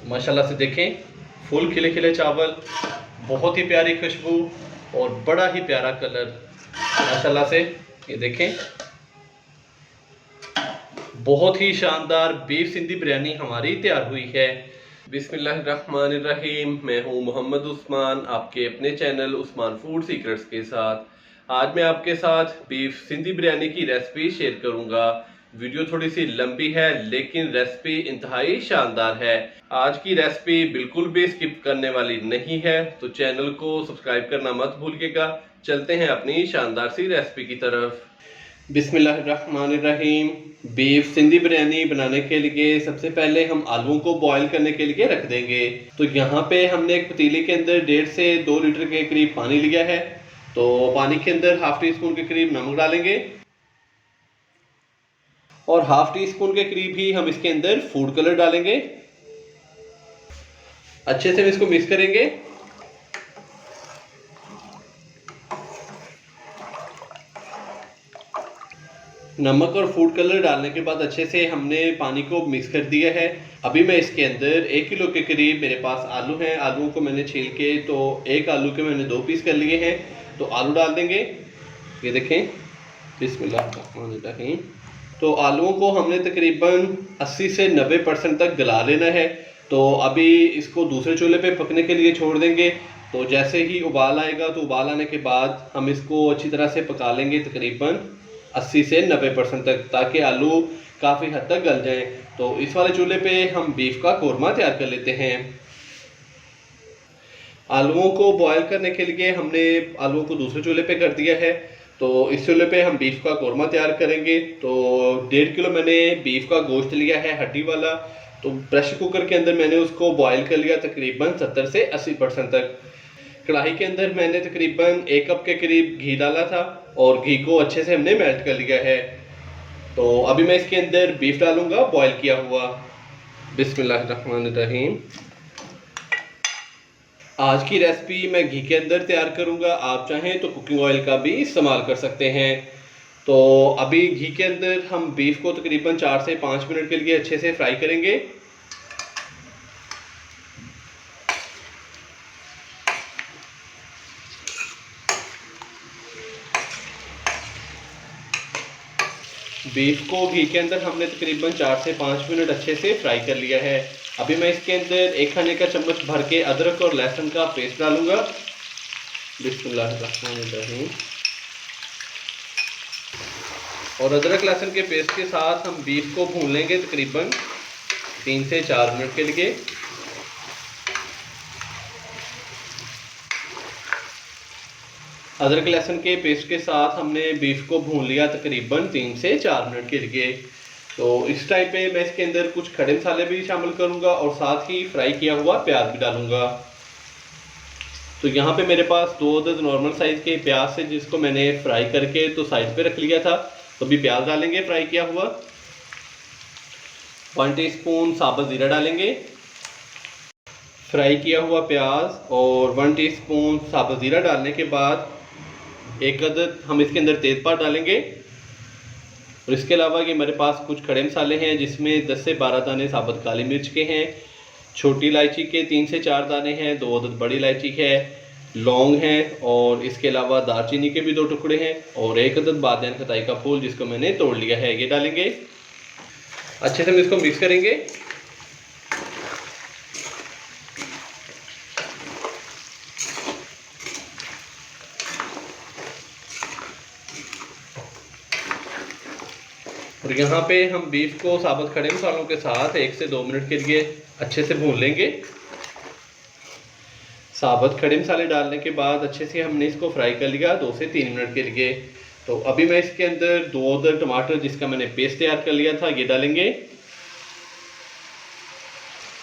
माशाल्लाह से देखें, फुल खिले खिले चावल, बहुत ही प्यारी खुशबू और बड़ा ही प्यारा कलर। माशाल्लाह से ये देखें, बहुत ही शानदार बीफ सिंधी बिरयानी हमारी तैयार हुई है। बिस्मिल्लाहिर्रहमानिर्रहीम। मैं हूं मोहम्मद उस्मान, आपके अपने चैनल उस्मान फूड सीक्रेट्स के साथ। आज मैं आपके साथ बीफ सिंधी बिरयानी की रेसिपी शेयर करूंगा। वीडियो थोड़ी सी लंबी है लेकिन रेसिपी इंतहाई शानदार है। आज की रेसिपी बिल्कुल भी स्किप करने वाली नहीं है, तो चैनल को सब्सक्राइब करना मत भूलिएगा। चलते हैं अपनी शानदार सी रेसिपी की तरफ। बिस्मिल्लाहिर्रहमानिर्रहीम। बीफ सिंधी बिरयानी बनाने के लिए सबसे पहले हम आलूओं को बॉईल करने के लिए रख देंगे। तो यहाँ पे हमने एक पतीले के अंदर 1.5 से 2 लीटर के करीब पानी लिया है। तो पानी के अंदर हाफ टी स्पून के करीब नमक डालेंगे और हाफ टी स्पून के करीब ही हम इसके अंदर फूड कलर डालेंगे। अच्छे से हम इसको मिक्स करेंगे। नमक और फूड कलर डालने के बाद अच्छे से हमने पानी को मिक्स कर दिया है। अभी मैं इसके अंदर 1 किलो के करीब मेरे पास आलू हैं। आलूओं को मैंने छील के, तो एक आलू के मैंने 2 पीस कर लिए हैं। तो आलू डाल देंगे। ये देखें, बिस्मिल्लाहिर्रहमानिर्रहीम। तो आलूओं को हमने तकरीबन 80 से 90% तक गला लेना है। तो अभी इसको दूसरे चूल्हे पे पकने के लिए छोड़ देंगे। तो जैसे ही उबाल आएगा, तो उबाल आने के बाद हम इसको अच्छी तरह से पका लेंगे तकरीबन 80 से 90% तक, ताकि आलू काफ़ी हद तक गल जाएं। तो इस वाले चूल्हे पे हम बीफ का कोरमा तैयार कर लेते हैं। आलूओं को बॉयल करने के लिए हमने आलूओं को दूसरे चूल्हे पे कर दिया है। तो इस चूल्हे पे हम बीफ का कोरमा तैयार करेंगे। तो 1.5 किलो मैंने बीफ का गोश्त लिया है, हड्डी वाला। तो प्रेशर कुकर के अंदर मैंने उसको बॉयल कर लिया तकरीबन 70 से 80% तक। कढ़ाई के अंदर मैंने तकरीबन 1 कप के करीब घी डाला था और घी को अच्छे से हमने मेल्ट कर लिया है। तो अभी मैं इसके अंदर बीफ डालूंगा बॉयल किया हुआ। बिस्मिल्लाहिर्रहमानिर्रहीम। आज की रेसिपी मैं घी के अंदर तैयार करूंगा। आप चाहें तो कुकिंग ऑयल का भी इस्तेमाल कर सकते हैं। तो अभी घी के अंदर हम बीफ को तकरीबन 4 से 5 मिनट के लिए अच्छे से फ्राई करेंगे। बीफ को घी के अंदर हमने तकरीबन 4 से 5 मिनट अच्छे से फ्राई कर लिया है। अभी मैं इसके अंदर 1 खाने का चम्मच भर के अदरक और लहसुन का पेस्ट डालूंगा। बिस्मिल्लाहिर्रहमानिर्रहीम। और अदरक लहसुन के पेस्ट के साथ हम बीफ को भून लेंगे तकरीबन 3 से 4 मिनट के लिए। अदरक लहसुन के पेस्ट के साथ हमने बीफ को भून लिया तकरीबन 3 से 4 मिनट के लिए। तो इस टाइम पे मैं इसके अंदर कुछ खड़े मसाले भी शामिल करूंगा और साथ ही फ्राई किया हुआ प्याज भी डालूंगा। तो यहाँ पे मेरे पास 2 अदद नॉर्मल साइज के प्याज से, जिसको मैंने फ्राई करके तो साइड पे रख लिया था। तो अभी प्याज डालेंगे फ्राई किया हुआ। 1 टीस्पून साबुत ज़ीरा डालेंगे। फ्राई किया हुआ प्याज और 1 टीस्पून साबुत ज़ीरा डालने के बाद 1 अदद हम इसके अंदर तेज़पात डालेंगे। और इसके अलावा ये मेरे पास कुछ खड़े मसाले हैं, जिसमें 10 से 12 दाने साबुत काली मिर्च के हैं, छोटी इलायची के 3 से 4 दाने हैं, 2 अदद बड़ी इलायची है, लौंग हैं और इसके अलावा दालचीनी के भी 2 टुकड़े हैं और 1 अदद बादियान खताई का फूल, जिसको मैंने तोड़ लिया है, ये डालेंगे। अच्छे से हम इसको मिक्स करेंगे। और यहाँ पे हम बीफ को साबुत खड़े मसालों के साथ 1 से 2 मिनट के लिए अच्छे से भून लेंगे। साबुत खड़े मसाले डालने के बाद अच्छे से हमने इसको फ्राई कर लिया 2 से 3 मिनट के लिए। तो अभी मैं इसके अंदर 2 अदद टमाटर, जिसका मैंने पेस्ट तैयार कर लिया था, ये डालेंगे।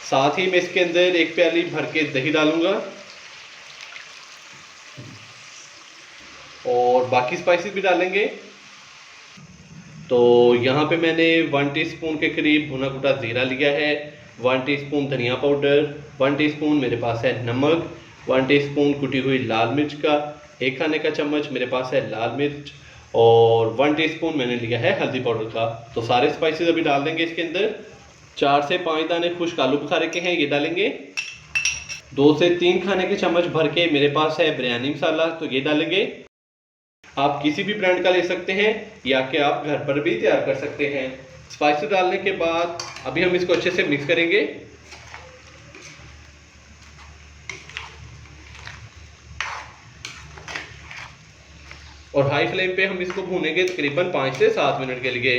साथ ही मैं इसके अंदर 1 प्याली भर के दही डालूंगा और बाकी स्पाइसेस भी डालेंगे। तो यहाँ पे मैंने 1 टीस्पून के करीब भुना कुटा ज़ीरा लिया है, 1 टीस्पून धनिया पाउडर, 1 टीस्पून मेरे पास है नमक, 1 टीस्पून कुटी हुई लाल मिर्च का, 1 खाने का चम्मच मेरे पास है लाल मिर्च और 1 टीस्पून मैंने लिया है हल्दी पाउडर का। तो सारे स्पाइसेस अभी डाल देंगे इसके अंदर। 4 से 5 दाने खुश्क आलू बुखारे के हैं, ये डालेंगे। 2 से 3 खाने के चम्मच भर के मेरे पास है बिरयानी मसाला, तो ये डालेंगे। आप किसी भी ब्रांड का ले सकते हैं या कि आप घर पर भी तैयार कर सकते हैं। स्पाइसेस डालने के बाद अभी हम इसको अच्छे से मिक्स करेंगे। और हाई फ्लेम पे हम इसको भूनेंगे तकरीबन 5 से 7 मिनट के लिए।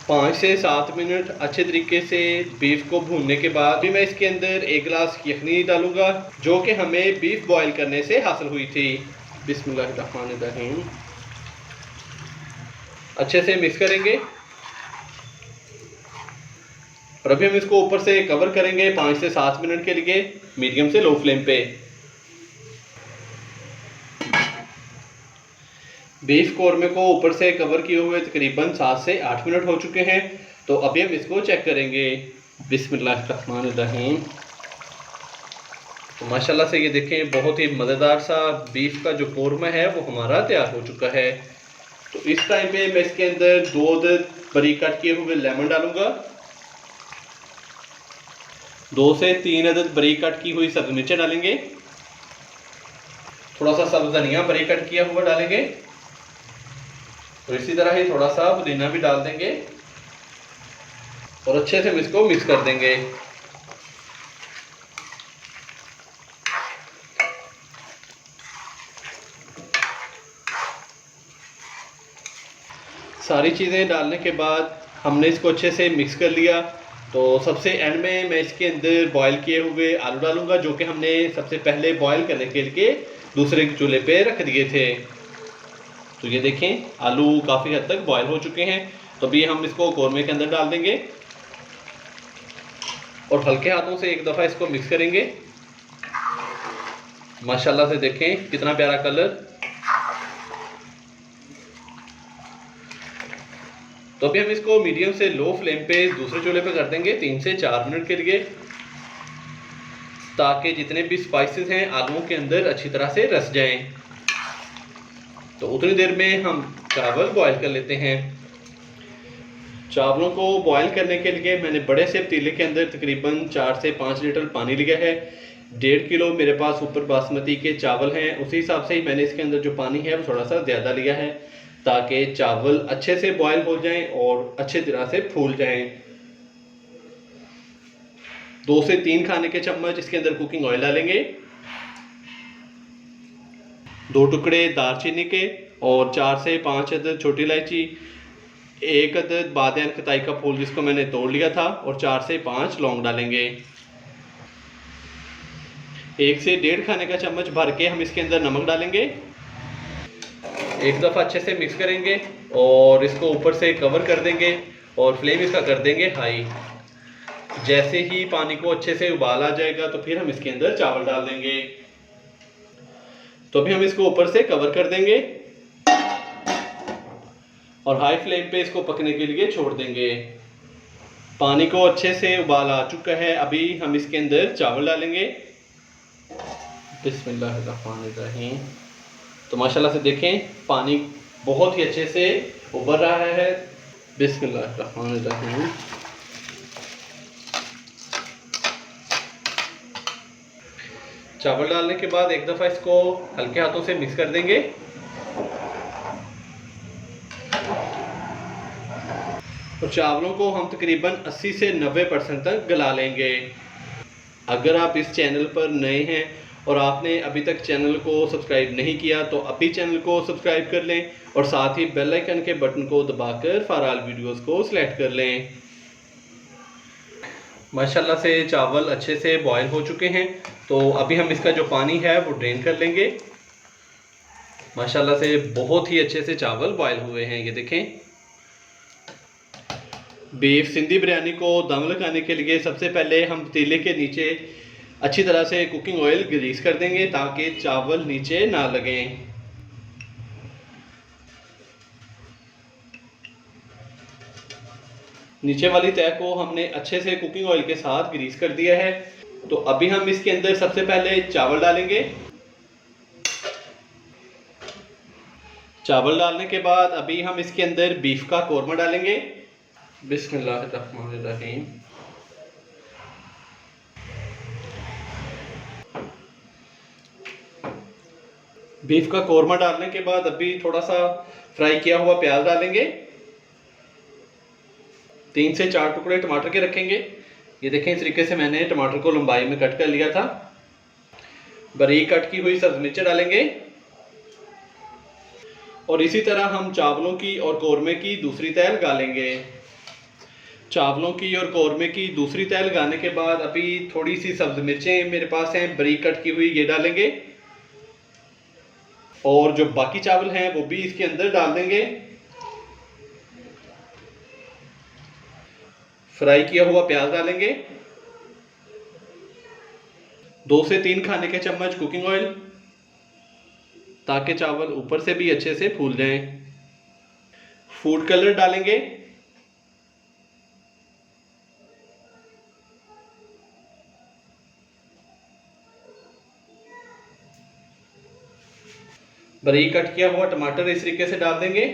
5 से 7 मिनट अच्छे तरीके से बीफ को भूनने के बाद भी मैं इसके अंदर 1 गिलास यखनी डालूंगा, जो कि हमें बीफ बॉईल करने से हासिल हुई थी। बिस्मिल्लाहिर्रहमानिर्रहीम। अच्छे से मिक्स करेंगे और अभी हम इसको ऊपर से कवर करेंगे 5 से 7 मिनट के लिए मीडियम से लो फ्लेम पे। बीफ कौरमे को ऊपर से कवर किए हुए तकरीबन 7 से 8 मिनट हो चुके हैं, तो अभी हम इसको चेक करेंगे। बिस्मिल्लाहिर्रहमानिर्रहीम। तो माशाल्लाह से ये देखें, बहुत ही मज़ेदार सा बीफ का जो कौरमा है वो हमारा तैयार हो चुका है। तो इस टाइम पे मैं इसके अंदर 2 अदद बारीक कट किए हुए लेमन डालूंगा। 2 से 3 अदद बारीक कट की हुई सब्ज़ मिर्चें डालेंगे। थोड़ा सा सब्ज़ धनिया बारीक कट किया हुआ डालेंगे और इसी तरह ही थोड़ा सा पुदीना भी डाल देंगे और अच्छे से इसको मिक्स कर देंगे। सारी चीज़ें डालने के बाद हमने इसको अच्छे से मिक्स कर लिया। तो सबसे एंड में मैं इसके अंदर बॉईल किए हुए आलू डालूंगा, जो कि हमने सबसे पहले बॉईल करने के लिए दूसरे चूल्हे पे रख दिए थे। तो ये देखें, आलू काफ़ी हद तक बॉईल हो चुके हैं। तो अभी हम इसको कौरमे के अंदर डाल देंगे और हल्के हाथों से एक दफ़ा इसको मिक्स करेंगे। माशाल्लाह से देखें कितना प्यारा कलर। तो अभी हम इसको मीडियम से लो फ्लेम पे दूसरे चूल्हे पे कर देंगे 3 से 4 मिनट के लिए, ताकि जितने भी स्पाइसेस हैं आलूओं के अंदर अच्छी तरह से रस जाएं। तो उतनी देर में हम चावल बॉईल कर लेते हैं। चावलों को बॉईल करने के लिए मैंने बड़े से पतीले के अंदर तकरीबन 4 से 5 लीटर पानी लिया है। 1.5 किलो मेरे पास ऊपर बासमती के चावल हैं, उसी हिसाब से ही मैंने इसके अंदर जो पानी है वो थोड़ा सा ज़्यादा लिया है, ताकि चावल अच्छे से बॉईल हो जाएं और अच्छे तरह से फूल जाएं। 2 से 3 खाने के चम्मच इसके अंदर कुकिंग ऑयल डालेंगे। 2 टुकड़े दालचीनी के और 4 से 5 अदद छोटी इलायची, 1 अदद बादियान कताई का फूल जिसको मैंने तोड़ लिया था और 4 से 5 लौंग डालेंगे। 1 से 1.5 खाने का चम्मच भर के हम इसके अंदर नमक डालेंगे। एक दफ़ा अच्छे से मिक्स करेंगे और इसको ऊपर से कवर कर देंगे और फ्लेम इसका कर देंगे हाई। जैसे ही पानी को अच्छे से उबाल आ जाएगा तो फिर हम इसके अंदर चावल डाल देंगे। तो अभी हम इसको ऊपर से कवर कर देंगे और हाई फ्लेम पे इसको पकने के लिए छोड़ देंगे। पानी को अच्छे से उबाल आ चुका है, अभी हम इसके अंदर चावल डालेंगे। बिस्मिल्लाहिर्रहमानिर्रहीम। तो माशाल्लाह से देखें, पानी बहुत ही अच्छे से उबर रहा है। बिस्मिल्लाहिर्रहमानिर्रहीम। चावल डालने के बाद एक दफ़ा इसको हल्के हाथों से मिक्स कर देंगे। और चावलों को हम तकरीबन 80 से 90% तक गला लेंगे। अगर आप इस चैनल पर नए हैं और आपने अभी तक चैनल को सब्सक्राइब नहीं किया तो अभी चैनल को सब्सक्राइब कर लें और साथ ही बेल आइकन के बटन को दबाकर फॉर वीडियोस को सिलेक्ट कर लें। माशाल्लाह से चावल अच्छे से बॉईल हो चुके हैं, तो अभी हम इसका जो पानी है वो ड्रेन कर लेंगे। माशाल्लाह से बहुत ही अच्छे से चावल बॉईल हुए हैं। ये देखें, बीफ सिंधी बिरयानी को दम लगाने के लिए सबसे पहले हम पतीले के नीचे अच्छी तरह से कुकिंग ऑयल ग्रीस कर देंगे ताकि चावल नीचे ना लगें। नीचे वाली तह को हमने अच्छे से कुकिंग ऑयल के साथ ग्रीस कर दिया है। तो अभी हम इसके अंदर सबसे पहले चावल डालेंगे। चावल डालने के बाद अभी हम इसके अंदर बीफ का कौरमा डालेंगे। बिस्मिल्लाहिर्रहमानिर्रहीम। बीफ का कौरमा डालने के बाद अभी थोड़ा सा फ्राई किया हुआ प्याज डालेंगे। 3 से 4 टुकड़े टमाटर के रखेंगे। ये देखें, इस तरीके से मैंने टमाटर को लंबाई में कट कर लिया था। बारीक कट की हुई सब्ज मिर्च डालेंगे और इसी तरह हम चावलों की और कौरमे की दूसरी तह लगा लेंगे। चावलों की और कौरमे की दूसरी तह लगाने के बाद अभी थोड़ी सी सब्ज मिर्चें मेरे पास हैं बारीक कट की हुई, ये डालेंगे और जो बाकी चावल हैं वो भी इसके अंदर डाल देंगे। फ्राई किया हुआ प्याज डालेंगे। 2 से 3 खाने के चम्मच कुकिंग ऑयल, ताकि चावल ऊपर से भी अच्छे से फूल जाएं। फूड कलर डालेंगे। बारीक कट किया हुआ टमाटर इस तरीके से डाल देंगे।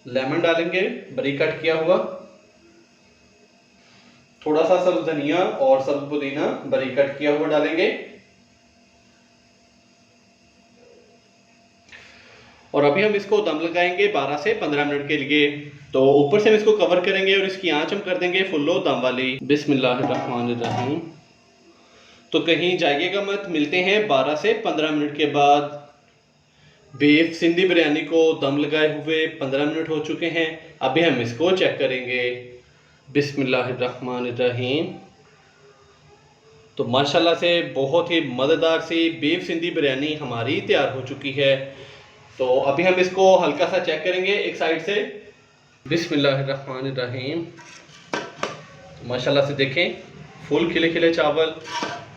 लेमन डालेंगे बारीक कट किया हुआ। थोड़ा सा सब्ज धनिया और सब्ज पुदीना बारीक कट किया हुआ डालेंगे और अभी हम इसको दम लगाएंगे 12 से 15 मिनट के लिए। तो ऊपर से हम इसको कवर करेंगे और इसकी आंच हम कर देंगे फुल लो दम वाली। बिस्मिल्लाहिर्रहमानिर्रहीम। तो कहीं जाइएगा मत, मिलते हैं 12 से 15 मिनट के बाद। बीफ सिंधी बिरयानी को दम लगाए हुए 15 मिनट हो चुके हैं। अभी हम इसको चेक करेंगे। बिस्मिल्लाहिर्रहमानिर्रहीम। तो माशाल्लाह से बहुत ही मज़ेदार सी बीफ सिंधी बिरयानी हमारी तैयार हो चुकी है। तो अभी हम इसको हल्का सा चेक करेंगे एक साइड से। बिस्मिल्लाहिर्रहमानिर्रहीम। माशाल्लाह से देखें, फुल खिले खिले चावल,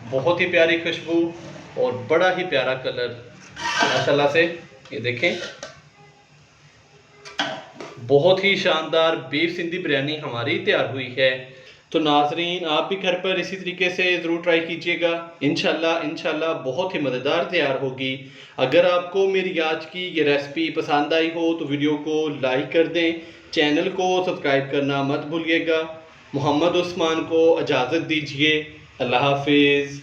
बहुत ही प्यारी खुशबू और बड़ा ही प्यारा कलर। माशाल्लाह से ये देखें, बहुत ही शानदार बीफ सिंधी बिरयानी हमारी तैयार हुई है। तो नाजरीन, आप भी घर पर इसी तरीके से ज़रूर ट्राई कीजिएगा। इंशाल्लाह बहुत ही मज़ेदार तैयार होगी। अगर आपको मेरी आज की ये रेसिपी पसंद आई हो तो वीडियो को लाइक कर दें, चैनल को सब्सक्राइब करना मत भूलिएगा। मोहम्मद उस्मान को इजाज़त दीजिए। अल्लाह हाफिज़।